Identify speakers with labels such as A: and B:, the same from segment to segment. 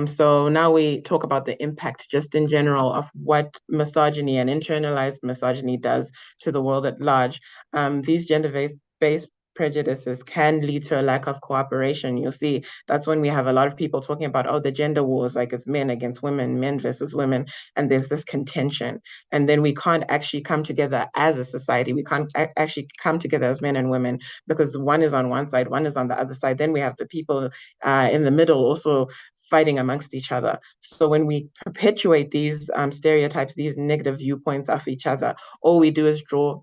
A: So now we talk about the impact just in general of what misogyny and internalized misogyny does to the world at large. These gender-based prejudices can lead to a lack of cooperation. You'll see that's when we have a lot of people talking about, oh, the gender wars, like it's men against women, men versus women, and there's this contention. And then we can't actually come together as a society. We can't actually come together as men and women because one is on one side, one is on the other side. Then we have the people in the middle also fighting amongst each other. So when we perpetuate these stereotypes, these negative viewpoints of each other, all we do is draw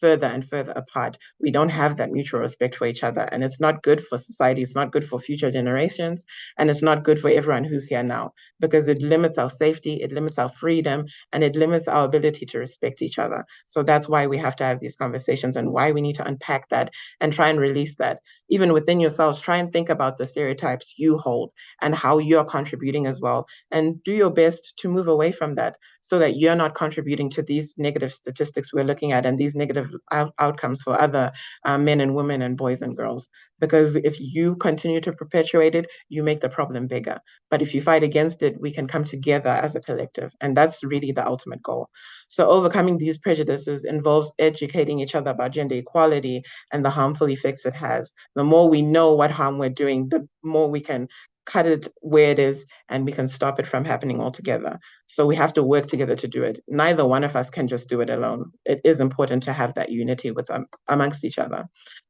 A: further and further apart. We don't have that mutual respect for each other. And it's not good for society. It's not good for future generations. And it's not good for everyone who's here now because it limits our safety, it limits our freedom, and it limits our ability to respect each other. So that's why we have to have these conversations and why we need to unpack that and try and release that. Even within yourselves, try and think about the stereotypes you hold and how you're contributing as well. And do your best to move away from that so that you're not contributing to these negative statistics we're looking at and these negative outcomes for other men and women and boys and girls. Because if you continue to perpetuate it, you make the problem bigger. But if you fight against it, we can come together as a collective. And that's really the ultimate goal. So overcoming these prejudices involves educating each other about gender equality and the harmful effects it has. The more we know what harm we're doing, the more we can cut it where it is and we can stop it from happening altogether. So we have to work together to do it. Neither one of us can just do it alone. It is important to have that unity with amongst each other.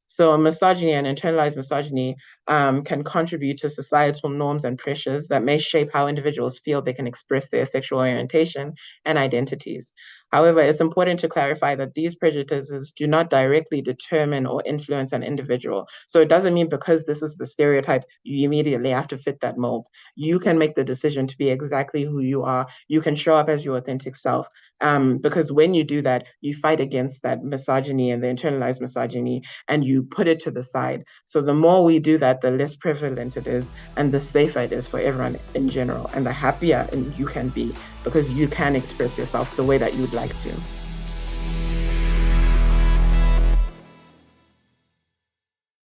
A: So misogyny and internalized misogyny can contribute to societal norms and pressures that may shape how individuals feel they can express their sexual orientation and identities. However, it's important to clarify that these prejudices do not directly determine or influence an individual. So it doesn't mean because this is the stereotype, you immediately have to fit that mold. You can make the decision to be exactly who you are. You can show up as your authentic self. Because when you do that, you fight against that misogyny and the internalized misogyny, and you put it to the side. So the more we do that, the less prevalent it is, and the safer it is for everyone in general, and the happier you can be because you can express yourself the way that you'd like to.